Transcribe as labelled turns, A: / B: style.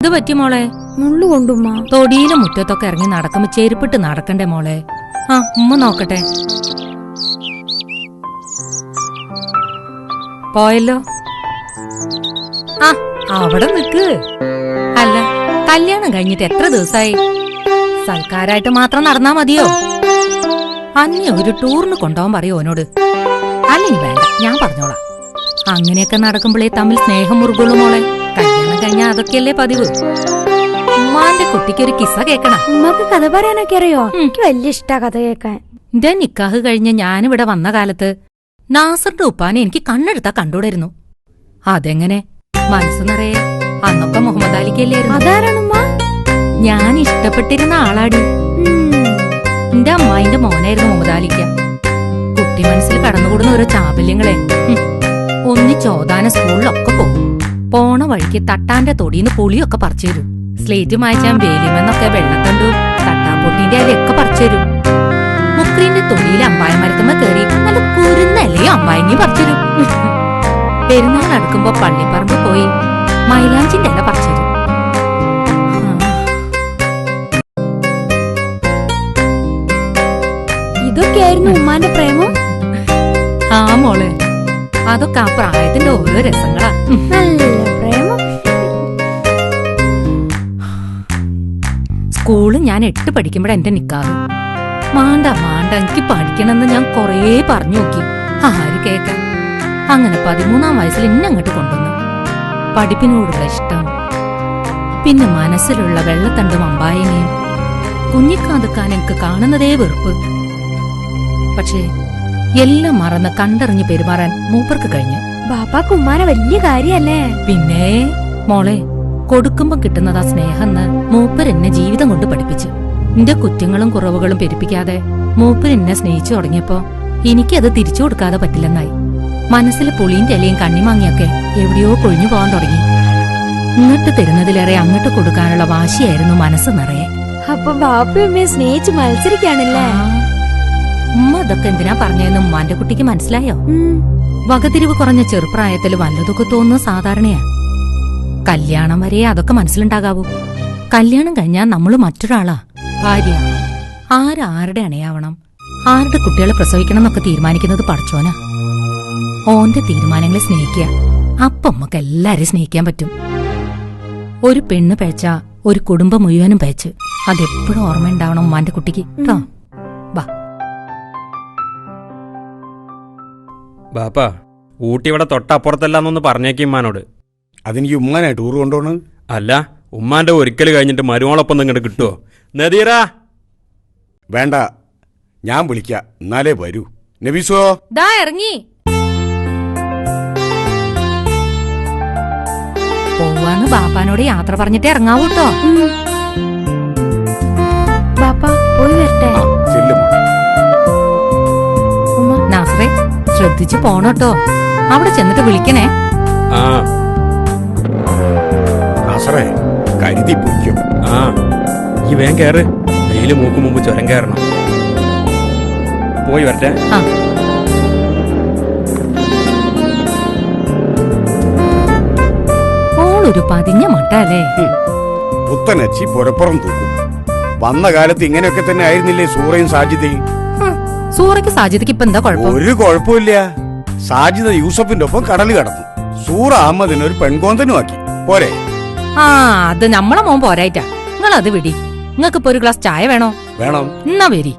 A: ഇത് പറ്റി മോളെ?
B: മുള്ളു കൊണ്ടുമ്മ.
A: തൊടിയിലും മുറ്റത്തൊക്കെ ഇറങ്ങി നടക്കുമ്പോ ചെരുപ്പിട്ട് നടക്കണ്ടേ മോളെ? ആ ഉമ്മ നോക്കട്ടെ. പോയല്ലോ. ആ അവിടെ നിക്ക്. അല്ല, കല്യാണം കഴിഞ്ഞിട്ട് എത്ര ദിവസമായി? സൽക്കാരായിട്ട് മാത്രം നടന്നാ മതിയോ? അന്നെ ഒരു ടൂറിന് കൊണ്ടുപോകാൻ പറയോ ഓനോട്? അല്ലെങ്കിൽ വേണ്ട, ഞാൻ പറഞ്ഞോളാം. അങ്ങനെയൊക്കെ നടക്കുമ്പോഴേ തമ്മിൽ സ്നേഹം മുറുകുള്ളൂ മോളെ. കല്യാണം കഴിഞ്ഞാ അതൊക്കെയല്ലേ പതിവ്. ഉമ്മാന്റെ കുട്ടിക്ക് ഒരു കിസ്സ കേക്കണം.
B: ഉമ്മക്ക് കഥ പറയാനൊക്കെ അറിയോ? എനിക്ക് വലിയ ഇഷ്ടാ കഥ കേൾക്കാൻ.
A: എന്റെ നിക്കാഹ് കഴിഞ്ഞ് ഞാനിവിടെ വന്ന കാലത്ത് നാസറിന്റെ ഉപ്പാനെ എനിക്ക് കണ്ണെടുത്താ കണ്ടൂടായിരുന്നു. അതെങ്ങനെ? മനസ്സ് നിറയെ അന്നൊക്കെ മുഹമ്മദ് അലിക്കല്ലായിരുന്നു.
B: അതാരാണുമ്മ?
A: ഞാൻ ഇഷ്ടപ്പെട്ടിരുന്ന ആളാടി. എന്റെ അമ്മായിന്റെ മോനായിരുന്നു മുഹമ്മദ് അലിക്ക. കുട്ടി മനസ്സിൽ കടന്നുകൂടുന്ന ഓരോ ചാബല്യങ്ങളെ. ഒന്നിച്ചോതാന സ്കൂളിലൊക്കെ പോകും. പോണ വഴിക്ക് തട്ടാന്റെ തൊടിന്ന് പുളിയൊക്കെ പറിച്ചു തരും. സ്ലേറ്റ് മായ്ച്ചാൻ വേലിമെന്നൊക്കെ വെള്ളത്തണ്ടു തട്ടാപ്പൊട്ടിന്റെ അലയൊക്കെ പറിച്ചു തരും. മുക്രീന്റെ തൊടിയിൽ അമ്പായമരത്തുമ്പോ കയറി നല്ല കുരുന്നലയും അമ്പായങ്ങി പറിച്ചു തരും. പെരുന്നാൾ അടുക്കുമ്പോ പള്ളിപ്പറമ്പ് പോയി മൈലാഞ്ചിന്റെ ഇല പറിച്ചു തരും.
B: ഇതൊക്കെയായിരുന്നു ഉമ്മാന്റെ പ്രേമം.
A: ആ മോളെ, അതൊക്കെ ആ പ്രായത്തിന്റെ ഓരോ രസങ്ങളാ.
B: നല്ല പ്രേമം.
A: സ്കൂള് ഞാൻ 8 പഠിക്കുമ്പോഴാ എന്റെ നിക്കാഹ്. മാണ്ട എനിക്ക് പഠിക്കണമെന്ന് ഞാൻ കൊറേ പറഞ്ഞു നോക്കി. ആര് കേക്കാൻ? അങ്ങനെ 13-ാം വയസ്സിൽ ഇന്നങ്ങോട്ട് കൊണ്ടുവന്നു. പഠിപ്പിനോടുള്ള ഇഷ്ടം, പിന്നെ മനസ്സിലുള്ള വെള്ളത്തണ്ടും അമ്പായനെയും കുഞ്ഞിക്കാതുക്കാൻ എനിക്ക് കാണുന്നതേ വെറുപ്പ്. പക്ഷേ എല്ലാം മറന്ന് കണ്ടറിഞ്ഞ് പെരുമാറാൻ മൂപ്പർക്ക് കഴിഞ്ഞു.
B: ബാപ്പാക്ക് ഉമ്മാനെ വലിയ കാര്യല്ലേ?
A: പിന്നെ മോളെ, കൊടുക്കുമ്പോ കിട്ടുന്നതാ സ്നേഹന്ന് മൂപ്പരെന്നെ ജീവിതം കൊണ്ട് പഠിപ്പിച്ചു. എന്റെ കുറ്റങ്ങളും കുറവുകളും പെരുപ്പിക്കാതെ മൂപ്പരെന്നെ സ്നേഹിച്ചു തുടങ്ങിയപ്പോ എനിക്കത് തിരിച്ചു കൊടുക്കാതെ പറ്റില്ലെന്നായി. മനസ്സിൽ പുളിയും ഇലയും കണ്ണിമാങ്ങിയൊക്കെ എവിടെയോ കൊഴിഞ്ഞു പോകാൻ തുടങ്ങി. ഇങ്ങോട്ട് തരുന്നതിലേറെ അങ്ങോട്ട് കൊടുക്കാനുള്ള വാശിയായിരുന്നു മനസ്സ് നിറയെ.
B: അപ്പൊ ബാപ്പയും ഉമ്മയെ സ്നേഹിച്ച് മത്സരിക്കാണല്ലേ?
A: ഉമ്മ അതൊക്കെ എന്തിനാ പറഞ്ഞതെന്ന് ഉമ്മാന്റെ കുട്ടിക്ക് മനസ്സിലായോ? വകതിരിവ് കുറഞ്ഞ ചെറുപ്രായത്തിൽ വല്ലതൊക്കെ തോന്നുന്നത് സാധാരണയാ. കല്യാണം വരെ അതൊക്കെ മനസ്സിലുണ്ടാകാവൂ. കല്യാണം കഴിഞ്ഞാൽ നമ്മള് മറ്റൊരാളാ, ഭാര്യ. ആരുടെ അണയാവണം, ആരുടെ കുട്ടികളെ പ്രസവിക്കണം എന്നൊക്കെ തീരുമാനിക്കുന്നത് പടച്ചോനാ. ഓന്റെ തീരുമാനങ്ങളെ സ്നേഹിക്കുക. അപ്പം നമുക്ക് എല്ലാരെയും സ്നേഹിക്കാൻ പറ്റും. ഒരു പെണ്ണ് പേച്ച ഒരു കുടുംബം മുഴുവനും പേച്ച്. അതെപ്പോഴും ഓർമ്മയുണ്ടാവണം ഉമ്മാന്റെ കുട്ടിക്ക് കേട്ടോ. വാ
C: ബാപ്പാ, ഊട്ടി ഇവിടെ തൊട്ടപ്പുറത്തല്ലാന്നൊന്ന് പറഞ്ഞേക്ക് ഉമ്മാനോട്.
D: അതെനിക്ക് ഉമ്മാനാ ടൂർ കൊണ്ടുപോണ്.
C: അല്ല, ഉമ്മാന്റെ ഒരിക്കൽ കഴിഞ്ഞിട്ട് മരുമോളൊപ്പം ഇങ്ങോട്ട് കിട്ടുമോ? നദീറാ,
D: വേണ്ട, ഞാൻ വിളിക്കാം, എന്നാലേ വരൂ. നബീസോ
A: ദാ ഇറങ്ങി പോവാന്ന് ബാപ്പാനോട് യാത്ര പറഞ്ഞിട്ട് ഇറങ്ങാവൂട്ടോ.
B: ബാപ്പ പോയി വരട്ടെ.
A: നാസറേ, ശ്രദ്ധിച്ചു പോണോട്ടോ. അവിടെ ചെന്നിട്ട് വിളിക്കണേ.
C: ആ
D: നാസറേ, കരുതി പൊയ്ക്കും.
C: ആ ഈ വേഗം കയറ്. വെയില് മൂക്ക് മുമ്പ് ചുരം കയറണം. പോയി വരട്ടെ.
A: ആ ഓളൊരു പതിഞ്ഞ മട്ടല്ലേ.
D: പുത്തനച്ചി പുരപ്പുറം തൂക്കും. വന്ന കാലത്ത് ഇങ്ങനെയൊക്കെ തന്നെ ആയിരുന്നില്ലേ സൂറയും സാജിദയും?
A: സൂറയ്ക്ക് സാജിദയ്ക്ക് ഇപ്പൊ എന്താ കുഴപ്പം?
D: ഒരു കുഴപ്പമില്ല. സാജിദ യൂസഫിന്റെ ഒപ്പം കടല് കടന്നു. സൂറ അഹമ്മദിനെ ഒരു പെൺകോന്തനുമാക്കി. പോരെ?
A: ആ, അത് നമ്മളെ മോൻ പോരായിട്ടാ. നിങ്ങൾ അത് വിടി. നിങ്ങൾക്കിപ്പോ ഒരു ഗ്ലാസ് ചായ വേണോ?
D: വേണം.
A: എന്നാ വരി.